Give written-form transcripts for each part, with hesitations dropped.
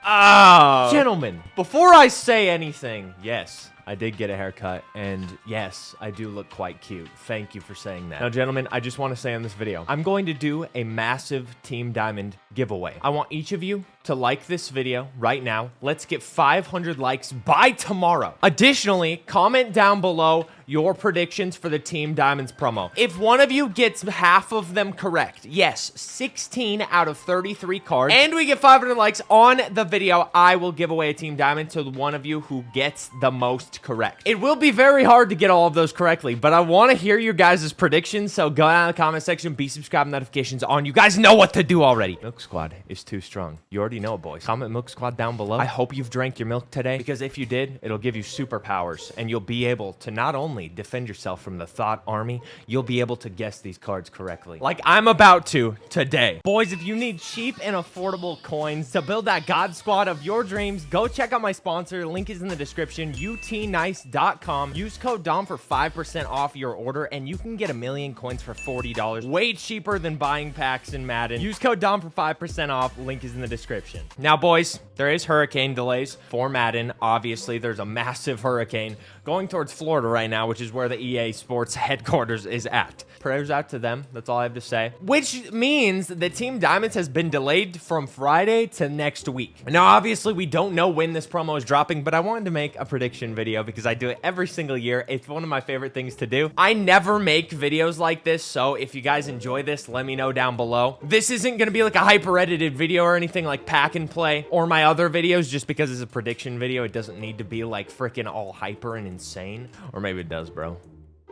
Oh. Gentlemen, before I say anything, yes, I did get a haircut, and yes, I do look quite cute. Thank you for saying that. Now, gentlemen, I just want to say on this video, I'm going to do a massive Team Diamond giveaway. I want each of you to like this video right now. Let's get 500 likes by tomorrow. Additionally, comment down below your predictions for the Team Diamonds promo. If one of you gets half of them correct, yes, 16 out of 33 cards, and we get 500 likes on the video, I will give away a Team Diamond to one of you who gets the most correct. It will be very hard to get all of those correctly, but I want to hear your guys' predictions, so go down in the comment section, be subscribed, notifications on. You guys know what to do already. Milk Squad is too strong. You already know it, boys. Comment Milk Squad down below. I hope you've drank your milk today, because if you did, it'll give you superpowers, and you'll be able to not only defend yourself from the thought army, you'll be able to guess these cards correctly. Like I'm about to today. Boys, if you need cheap and affordable coins to build that God Squad of your dreams, go check out my sponsor. Link is in the description, utnice.com. Use code DOM for 5% off your order, and you can get 1,000,000 coins for $40. Way cheaper than buying packs in Madden. Use code DOM for 5% off. Link is in the description. Now, boys, there is hurricane delays for Madden. Obviously, there's a massive hurricane going towards Florida right now, which is where the EA Sports headquarters is at. Prayers out to them. That's all I have to say. Which means that Team Diamonds has been delayed from Friday to next week. Now, obviously, we don't know when this promo is dropping, but I wanted to make a prediction video because I do it every single year. It's one of my favorite things to do. I never make videos like this, so if you guys enjoy this, let me know down below. This isn't going to be like a hyper-edited video or anything like Pack and Play or my other videos, just because it's a prediction video. It doesn't need to be like freaking all hyper and insane. Or maybe it does, bro.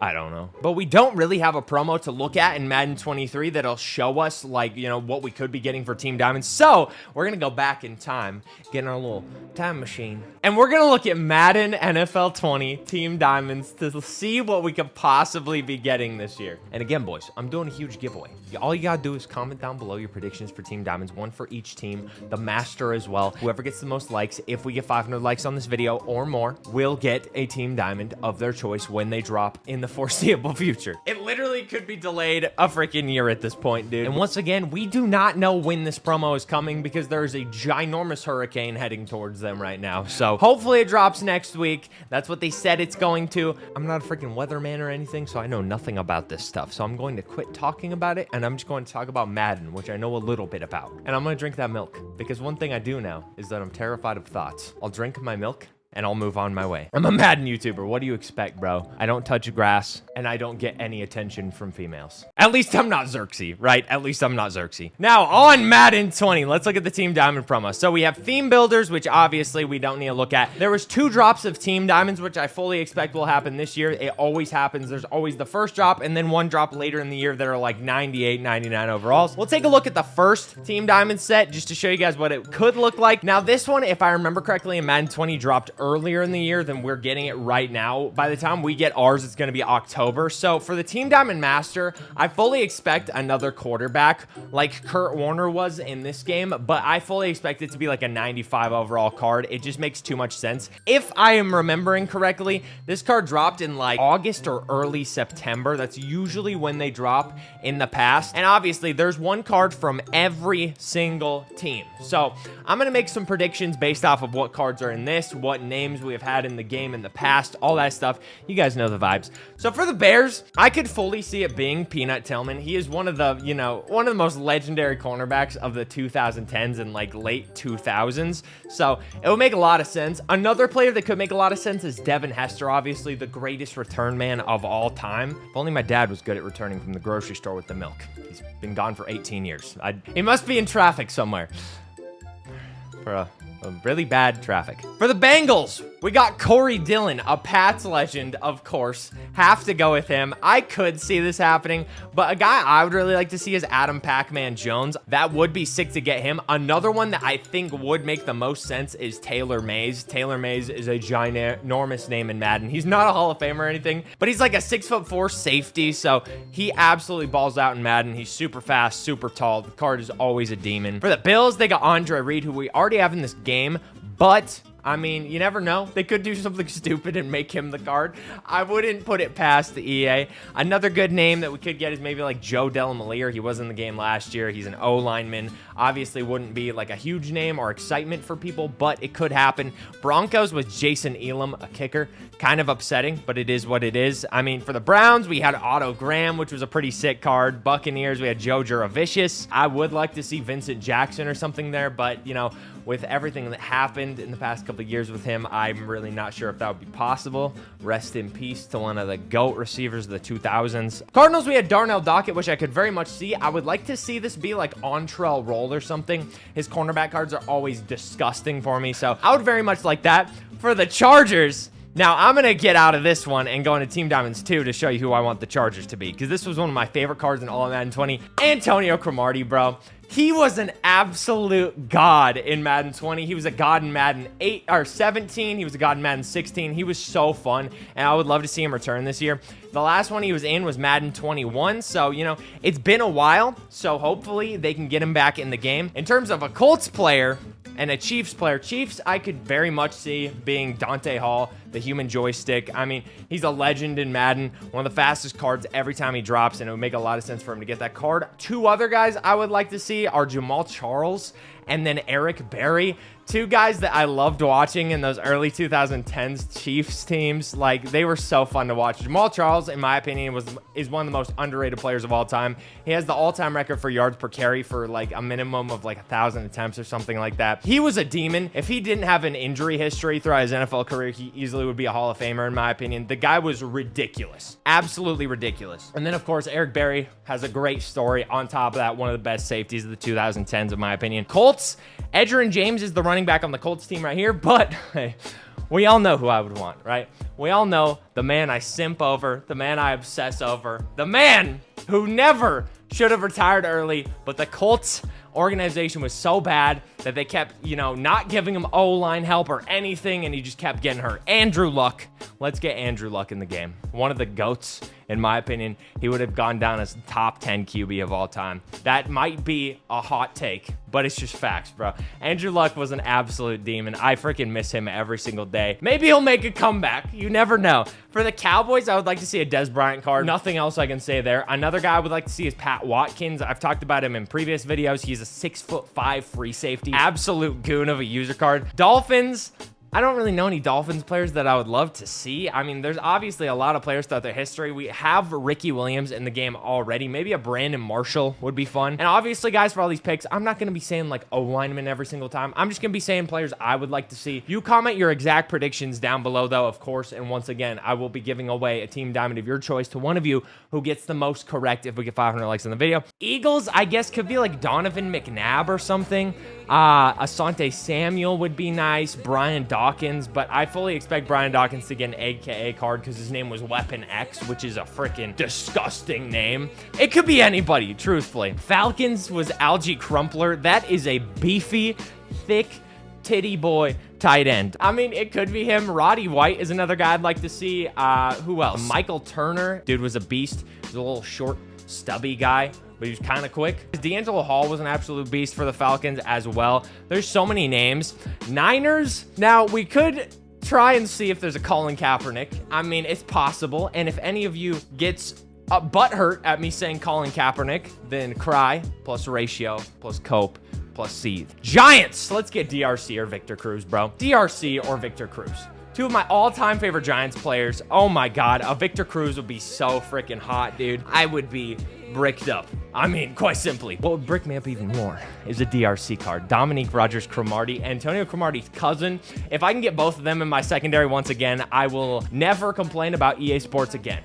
I don't know. But we don't really have a promo to look at in Madden 23 that'll show us, like, you know, what we could be getting for Team Diamonds. So we're going to go back in time, get in our little time machine, and we're going to look at Madden NFL 20 Team Diamonds to see what we could possibly be getting this year. And again, boys, I'm doing a huge giveaway. All you got to do is comment down below your predictions for Team Diamonds, one for each team, the master as well. Whoever gets the most likes, if we get 500 likes on this video or more, will get a Team Diamond of their choice when they drop in the foreseeable future. It literally could be delayed a freaking year at this point, dude. And once again, we do not know when this promo is coming because there is a ginormous hurricane heading towards them right now. So hopefully it drops next week. That's what they said it's going to. I'm not a freaking weatherman or anything, so I know nothing about this stuff. So I'm going to quit talking about it, and I'm just going to talk about Madden, which I know a little bit about. And I'm going to drink that milk because one thing I do know is that I'm terrified of thoughts. I'll drink my milk and I'll move on my way. I'm a Madden YouTuber. What do you expect, bro? I don't touch grass, and I don't get any attention from females. At least I'm not Zirksee, right? At least I'm not Zirksee. Now, on Madden 20, let's look at the Team Diamond promo. So we have theme builders, which obviously we don't need to look at. There was 2 drops of Team Diamonds, which I fully expect will happen this year. It always happens. There's always the first drop, and then 1 drop later in the year that are like 98, 99 overalls. We'll take a look at the first Team Diamond set just to show you guys what it could look like. Now, this one, if I remember correctly, in Madden 20 dropped earlier in the year than we're getting it right now. By the time we get ours, it's going to be October. So for the Team Diamond Master, I fully expect another quarterback like Kurt Warner was in this game, but I fully expect it to be like a 95 overall card. It just makes too much sense. If I am remembering correctly, this card dropped in like August or early September. That's usually when they drop in the past. And obviously there's 1 card from every single team. So I'm going to make some predictions based off of what cards are in this, what names we have had in the game in the past, all that stuff. You guys know the vibes. So for the Bears, I could fully see it being Peanut Tillman. He is one of the, you know, one of the most legendary cornerbacks of the 2010s and like late 2000s. So it would make a lot of sense. Another player that could make a lot of sense is Devin Hester, obviously the greatest return man of all time. If only my dad was good at returning from the grocery store with the milk. He's been gone for 18 years. He must be in traffic somewhere. For a really bad traffic. For the Bengals, we got Corey Dillon, a Pats legend, of course. Have to go with him. I could see this happening, but a guy I would really like to see is Adam Pac-Man Jones. That would be sick to get him. Another one that I think would make the most sense is Taylor Mays. Taylor Mays is a ginormous name in Madden. He's not a Hall of Fame or anything, but he's like a 6'4" safety, so he absolutely balls out in Madden. He's super fast, super tall. The card is always a demon. For the Bills, they got Andre Reed, who we already have in this game, but I mean, you never know. They could do something stupid and make him the card. I wouldn't put it past the EA. Another good name that we could get is maybe like Joe Delamalier. He was in the game last year. He's an O lineman. Obviously wouldn't be like a huge name or excitement for people, but it could happen. Broncos with Jason Elam, a kicker. Kind of upsetting, but it is what it is. I mean, for the Browns, we had Otto Graham, which was a pretty sick card. Buccaneers, we had Joe Juravicius. I would like to see Vincent Jackson or something there, but, you know, with everything that happened in the past couple of years with him, I'm really not sure if that would be possible. Rest in peace to one of the GOAT receivers of the 2000s. Cardinals, we had Darnell Dockett, which I could very much see. I would like to see this be like Entrell Roll or something. His cornerback cards are always disgusting for me, so I would very much like that. For the Chargers, now, I'm going to get out of this one and go into Team Diamonds 2 to show you who I want the Chargers to be, because this was one of my favorite cards in all of Madden 20. Antonio Cromartie, bro. He was an absolute god in Madden 20. He was a god in Madden 8 or 17. He was a god in Madden 16. He was so fun, and I would love to see him return this year. The last one he was in was Madden 21, so, you know, it's been a while, so hopefully they can get him back in the game. In terms of a Colts player and a Chiefs player, Chiefs, I could very much see being Dante Hall, the human joystick. I mean, he's a legend in Madden, one of the fastest cards every time he drops, and it would make a lot of sense for him to get that card. Two other guys I would like to see are Jamal Charles and then Eric Berry. Two guys that I loved watching in those early 2010s Chiefs teams. Like, they were so fun to watch. Jamal Charles, in my opinion, is one of the most underrated players of all time. He has the all-time record for yards per carry for like a minimum of like 1,000 attempts or something like that. He was a demon. If he didn't have an injury history throughout his NFL career, he easily would be a Hall of Famer, in my opinion. The guy was ridiculous. Absolutely ridiculous. And then, of course, Eric Berry has a great story. On top of that, one of the best safeties of the 2010s, in my opinion. Colts, Edgerrin James is the running back on the Colts team right here, but hey, we all know who I would want, right? We all know the man I simp over, the man I obsess over, the man who never should have retired early, but the Colts organization was so bad that they kept, you know, not giving him O-line help or anything, and he just kept getting hurt. Andrew Luck. Let's get Andrew Luck in the game. One of the GOATs, in my opinion. He would have gone down as top 10 QB of all time. That might be a hot take, but it's just facts, bro. Andrew Luck was an absolute demon. I freaking miss him every single day. Maybe he'll make a comeback. You never know. For the Cowboys, I would like to see a Dez Bryant card. Nothing else I can say there. Another guy I would like to see is Pat Watkins. I've talked about him in previous videos. He's a 6'5" free safety. Absolute goon of a user card. Dolphins, I don't really know any Dolphins players that I would love to see. I mean, there's obviously a lot of players throughout their history. We have Ricky Williams in the game already. Maybe a Brandon Marshall would be fun. And obviously, guys, for all these picks, I'm not going to be saying like O-lineman every single time. I'm just going to be saying players I would like to see. You comment your exact predictions down below, though, of course. And once again, I will be giving away a Team Diamond of your choice to one of you who gets the most correct if we get 500 likes on the video. Eagles, I guess, could be like Donovan McNabb or something. Asante Samuel would be nice. Brian Dawkins, but I fully expect Brian Dawkins to get an AKA card because his name was Weapon X, which is a freaking disgusting name. It could be anybody, truthfully. Falcons was Algie Crumpler. That is a beefy, thick, titty boy tight end. I mean, it could be him. Roddy White is another guy I'd like to see. Who else? Michael Turner. Dude was a beast. He was a little short, stubby guy, but he was kind of quick. D'Angelo Hall was an absolute beast for the Falcons as well. There's so many names. Niners, now we could try and see if there's a Colin Kaepernick. I mean, it's possible. And if any of you gets butthurt at me saying Colin Kaepernick, then cry plus ratio plus cope plus seethe. Giants, let's get DRC or Victor Cruz, bro. DRC or Victor Cruz. Two of my all-time favorite Giants players. Oh my God, a Victor Cruz would be so freaking hot, dude. I would be bricked up. I mean, quite simply. What would brick me up even more is a DRC card. Dominique Rodgers-Cromartie, Antonio Cromartie's cousin. If I can get both of them in my secondary once again, I will never complain about EA Sports again.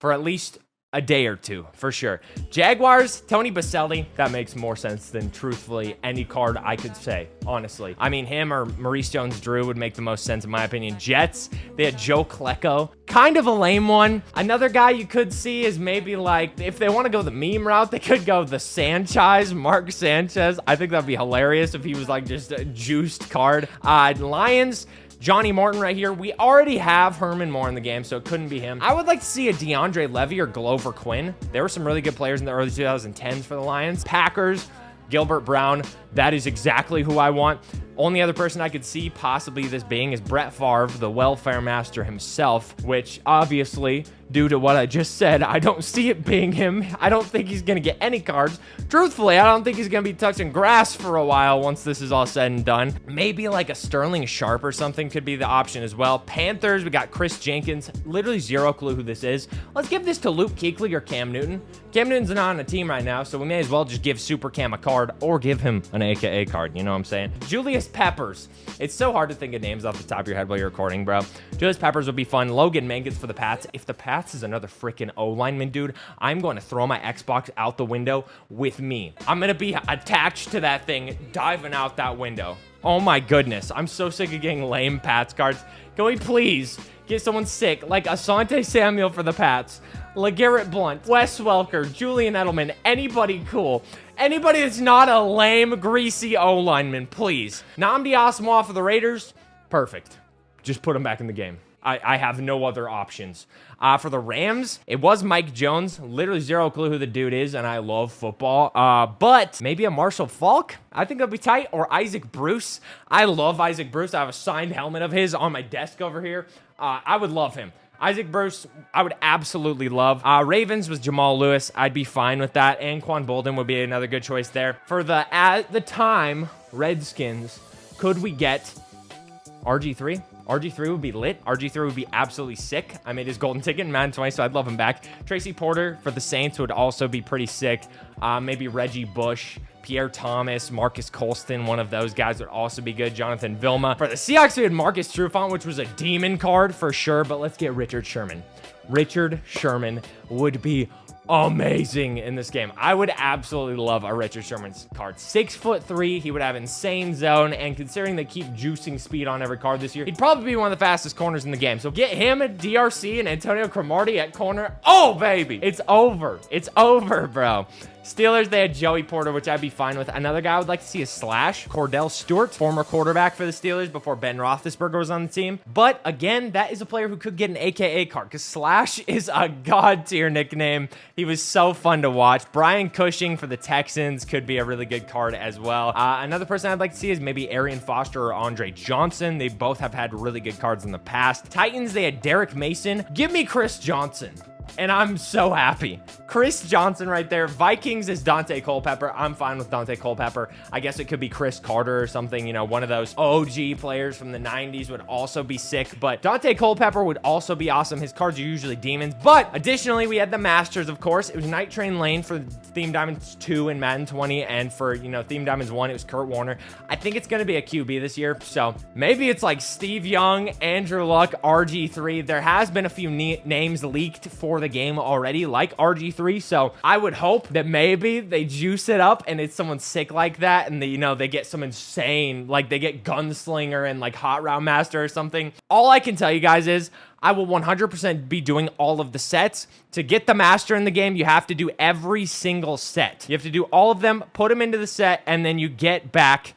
For at least a day or two, for sure. Jaguars, Tony Baselli. That makes more sense than, truthfully, any card I could say, honestly. I mean, him or Maurice Jones-Drew would make the most sense, in my opinion. Jets, they had Joe Klecko. Kind of a lame one. Another guy you could see is maybe like, if they want to go the meme route, they could go the Sanchez, Mark Sanchez. I think that'd be hilarious if he was like just a juiced card. Lions, Johnny Morton right here. We already have Herman Moore in the game, so it couldn't be him. I would like to see a DeAndre Levy or Glover Quinn. There were some really good players in the early 2010s for the Lions. Packers, Gilbert Brown. That is exactly who I want. Only other person I could see possibly this being is Brett Favre, the welfare master himself, which obviously, due to what I just said, I don't see it being him. I don't think he's going to get any cards. Truthfully, I don't think he's going to be touching grass for a while once this is all said and done. Maybe like a Sterling Sharp or something could be the option as well. Panthers, we got Chris Jenkins. Literally zero clue who this is. Let's give this to Luke Kuechly or Cam Newton. Cam Newton's not on a team right now, so we may as well just give Super Cam a card or give him an AKA card. You know what I'm saying? Julius Peppers. It's so hard to think of names off the top of your head while you're recording, bro. Julius Peppers would be fun. Logan Mankins for the Pats. If the Pats is another freaking O-lineman, dude, I'm going to throw my Xbox out the window with me. I'm going to be attached to that thing, diving out that window. Oh my goodness. I'm so sick of getting lame Pats cards. Can we please get someone sick, like Asante Samuel for the Pats, LeGarrette Blount, Wes Welker, Julian Edelman, anybody cool. Anybody that's not a lame, greasy O-lineman, please. Nnamdi Asomugha for the Raiders, perfect. Just put him back in the game. I have no other options. For the Rams, it was Mike Jones. Literally zero clue who the dude is, and I love football. But maybe a Marshall Faulk? I think that'd be tight. Or Isaac Bruce. I love Isaac Bruce. I have a signed helmet of his on my desk over here. I would love him. Isaac Bruce, I would absolutely love. Ravens was Jamal Lewis. I'd be fine with that. Anquan Bolden would be another good choice there. For the, at the time, Redskins, could we get RG3? RG3 would be lit. RG3 would be absolutely sick. I made his golden ticket in Madden 20, so I'd love him back. Tracy Porter for the Saints would also be pretty sick. Maybe Reggie Bush, Pierre Thomas, Marcus Colston, one of those guys would also be good. Jonathan Vilma. For the Seahawks, we had Marcus Trufant, which was a demon card for sure, but let's get Richard Sherman. Richard Sherman would be amazing in this game. I would absolutely love a Richard Sherman's card. 6'3", he would have insane zone, and considering they keep juicing speed on every card this year, he'd probably be one of the fastest corners in the game. So get him at DRC and Antonio Cromartie at corner. Oh, baby. It's over. It's over, bro. Steelers, they had Joey Porter, which I'd be fine with. Another guy I would like to see is Slash. Cordell Stewart, former quarterback for the Steelers before Ben Roethlisberger was on the team. But again, that is a player who could get an AKA card because Slash is a god tier nickname. He was so fun to watch. Brian Cushing for the Texans could be a really good card as well. Another person I'd like to see is maybe Arian Foster or Andre Johnson. They both have had really good cards in the past. Titans, they had Derek Mason. Give me Chris Johnson. And I'm so happy. Chris Johnson right there. Vikings is Dante Culpepper. I'm fine with Dante Culpepper. I guess it could be Chris Carter or something. You know, one of those OG players from the 90s would also be sick. But Dante Culpepper would also be awesome. His cards are usually demons. But additionally, we had the Masters, of course. It was Night Train Lane for Theme Diamonds 2 in Madden 20. And for, you know, Theme Diamonds 1, it was Kurt Warner. I think it's going to be a QB this year. So maybe it's like Steve Young, Andrew Luck, RG3. There has been a few names leaked for the game already, like RG3, so I would hope that maybe they juice it up and it's someone sick like that, and they, you know, they get some insane, like they get Gunslinger and like Hot Route Master or something. All I can tell you guys is I will 100% be doing all of the sets. To get the Master in the game, you have to do every single set. You have to do all of them, put them into the set, and then you get back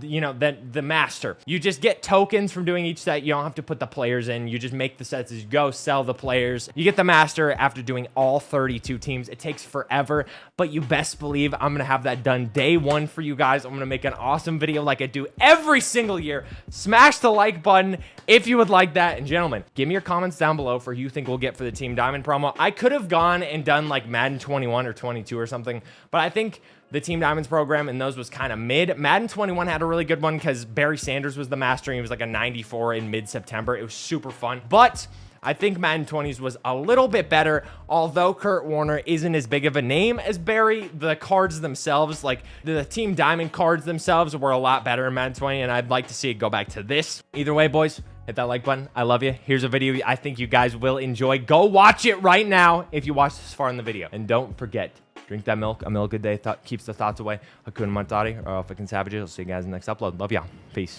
you know, the Master. You just get tokens from doing each set. You don't have to put the players in. You just make the sets as you go, sell the players. You get the Master after doing all 32 teams. It takes forever, but you best believe I'm going to have that done day one for you guys. I'm going to make an awesome video like I do every single year. Smash the like button if you would like that. And gentlemen, give me your comments down below for who you think we'll get for the Team Diamond promo. I could have gone and done like Madden 21 or 22 or something, but I think the Team Diamonds program and those was kind of mid. Madden 21 had a really good one because Barry Sanders was the Master. He was like a 94 in mid-September. It was super fun. But I think Madden 20s was a little bit better. Although Kurt Warner isn't as big of a name as Barry, the cards themselves, like the Team Diamond cards themselves, were a lot better in Madden 20, and I'd like to see it go back to this. Either way, boys, hit that like button. I love you. Here's a video I think you guys will enjoy. Go watch it right now if you watched this far in the video. And don't forget, drink that milk. A milk a day keeps the thoughts away. Hakuna Matata, or if I can savage it. I'll see you guys in the next upload. Love y'all. Peace.